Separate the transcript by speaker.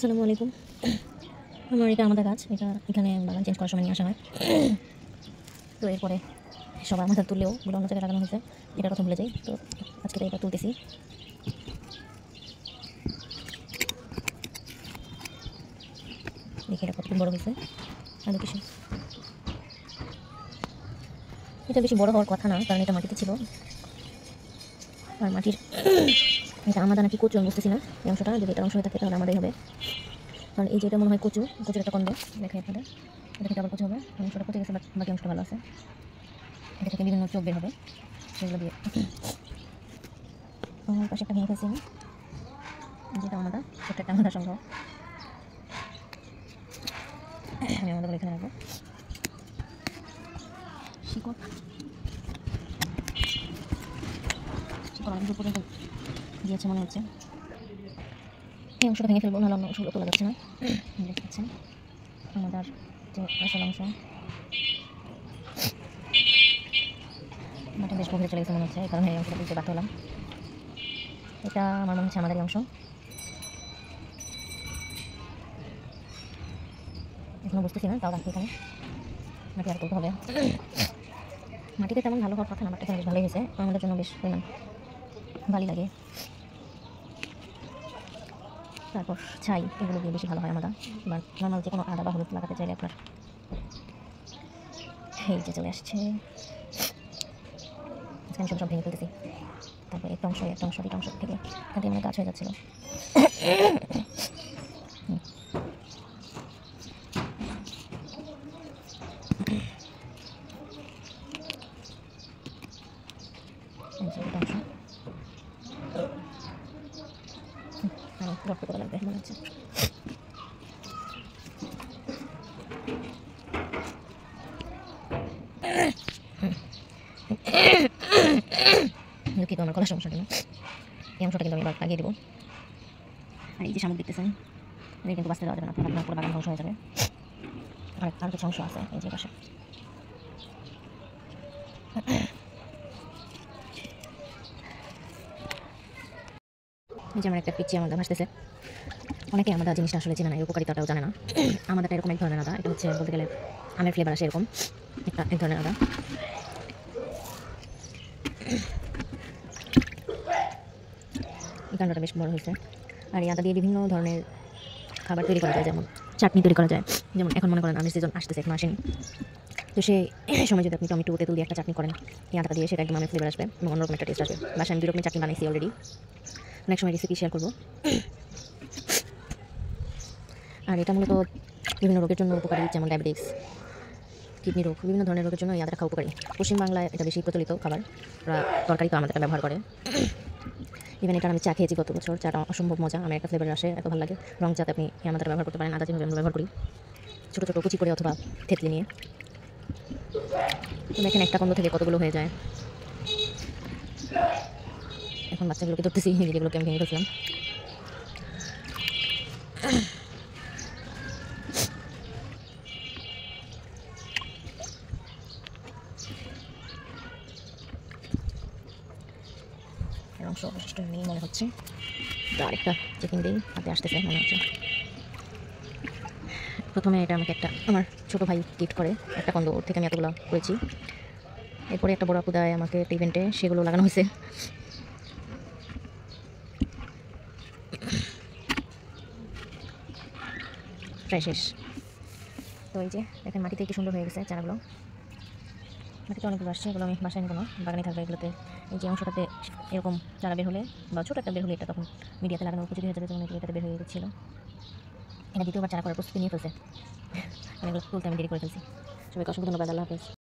Speaker 1: আসসালামু আলাইকুম। আমার এটা আমাদের গাছ। এটা এখানে বাগান চেঞ্জ করার সময় নিয়ে আসা হয়। তো এরপরে সবাই আমাদের তুললেও ওগুলো অন্য জায়গায় লাগানো হয়েছে। এটার কথা ভুলে যাই। তো আজকে তো এটা তুলতেছি। দেখি এটা কতটুকু বড় হয়েছে। আর কিছু এটা বেশি বড় হওয়ার কথা না, কারণ এটা মাটিতে ছিল। আর মাটির এটা আমাদের নাকি কচু, আমি বুঝতেছি না এই অংশটা। যদি এটা অংশ হয়ে থাকে তাহলে আমারই হবে, কারণ এই যে এটা মনে হয় কচুর একটা কন্দ। দেখে আপনাদের এটা থেকে আবার কচু হবে। অংশটা পচে গেছে, বাকি অংশটা ভালো আছে। এটা থেকে বিভিন্ন চোখ বের হবে, সেগুলো দিয়ে পাশে একটা ভেঙে ফেলছি আমি, যেটা আমাদের ছোট্ট একটা আমাদের সংগ্রহ। আমি আমাদের এখানে রাখবো শিকড় অনেক দূর পর্যন্ত গিয়েছে মনে হচ্ছে। এই অংশটা ভেঙে ফেলবো, নাহলে অন্য অংশগুলো তোলা যাচ্ছে না। দেখতে পাচ্ছেন আমাদের যে আসল অংশ মাটি বেশ গভীরে চলে গেছে মনে হচ্ছে, এই কারণে এই অংশটা তুলতে বাধ্য হলাম। এটা আমার মনে হচ্ছে আমাদেরই অংশ। এখনো বুঝতেছি না, তাও রাখি এখানে। মাটি আর তুলতে হবে। মাটিতে তেমন ভালো হওয়ার কথা না, মাটি বেশ ভালোই হয়েছে। আমাদের জন্য বেশ পরিমাণ ভালোই লাগে। তারপর ছাই, এগুলো দিয়ে বেশি ভালো হয় আমাদের। বা নর্মাল যে কোনো আদা বা হলুদ লাগাতে চাইলে আপনার এই যে চলে আসছে। আজকে আমি সব ভেঙে ফেলতেছি। তারপর একটা অংশ দুটো অংশ থেকে এখান থেকে মানে গাছ হয়ে যাচ্ছিলো। রক্ত করা লাগবে মনে হচ্ছে। দুঃখিত আমার গলার সমস্যার জন্য। এই অংশটা কিন্তু আমি এবার লাগিয়ে দেবো। আর এই যে শামুক দেখতেছেন, এটা কিন্তু বাঁচতে দেওয়া যাবে না, তখন আপনার পুরো বাগান ধ্বংস হয়ে যাবে। আর কিছু অংশ আছে এই যে পাশে। এই যে আমার একটা পিচ্ছি আমাদের ভাসতেছে। অনেকে আমাদের জিনিসটা আসলে চেনে না, এই উপকারিতাটাও জানে না। আমাদের এরকম এক ধরনের আদা, এটা হচ্ছে বলতে গেলে আমের ফ্লেভার আসে এরকম এক ধরনের আদা। এই কাণ্ডটা বেশ বড় হয়েছে। আর এই আদা দিয়ে বিভিন্ন ধরনের খাবার তৈরি করা যায়, যেমন চাটনি তৈরি করা যায়। যেমন এখন মনে করেন আমের সিজন আসতেছে, এখন আসেনি, তো সেই সময় যদি আপনি টমেটো তেঁতুল দিয়ে একটা চাটনি করেন এই আটাটা দিয়ে, সেটা একদম আমের ফ্লেভার আসবে এবং অন্যরকম একটা টেস্ট আসবে। বাসায় আমি 2 রকমের চাটনি বানাইছি অলরেডি, অনেক সময় রেসিপি শেয়ার করবো। আর এটা মূলত বিভিন্ন রোগের জন্য উপকারী, যেমন ডায়াবেটিক্স, কিডনি রোগ, বিভিন্ন ধরনের রোগের জন্য এই আদাটা খাওয়া উপকারী। পশ্চিমবাংলায় এটা বেশি প্রচলিত খাবার, ওরা তরকারি তো আমাদের এটা ব্যবহার করে। ইভেন এটা আমি চা খেয়েছি গত বছর, চাটা অসম্ভব মজা, আমার একটা ফ্লেভার আসে, এত ভালো লাগে। রং চাতে আপনি এই আমাদের ব্যবহার করতে পারেন, আদা যেভাবে আমরা ব্যবহার করি ছোটো ছোটো কুচি করে অথবা থেতলি নিয়ে। দেখেন একটা কন্দ থেকে কতগুলো হয়ে যায়। এখন বাচ্চাগুলোকে ধরতেছি, যেগুলোকে আমি ভেঙে ফেলছিলাম। অংশ অবশিষ্ট নেই মনে হচ্ছে, আরেকটা চেকিং দিই, হাতে আসতেছে মনে হচ্ছে। প্রথমে এটা আমাকে আমার ছোটো ভাই গিফট করে, একটা কন্দ, ওর থেকে আমি এতগুলো করেছি। এরপরে একটা বড় আপু দেয় আমাকে একটা ইভেন্টে, সেগুলো লাগানো হয়েছে। প্রায় শেষ। তো এই যে দেখেন মাটিতে কি সুন্দর হয়ে গেছে চারাগুলো, মাটিতে অনেকগুলো আসছে, এগুলো আমি বাসায় নেবো না, বাগানে থাকবে এগুলোতে। এই যে অংশটাতে এরকম চারা বের হলে বা ছোটো একটা বের হলে, এটা তখন মিডিয়াতে লাগানোর উপযোগী হয়ে যাবে, যেমন এটাতে বের হয়ে গেছিলো। এটা দ্বিতীয়বার চারা করার প্রস্তুতি নিয়ে ফেলছে। অনেকগুলো তুলতে আমি দেরি করে ফেলছি। সবাইকে অসংখ্য ধন্যবাদ, আল্লাহ হাফেজ।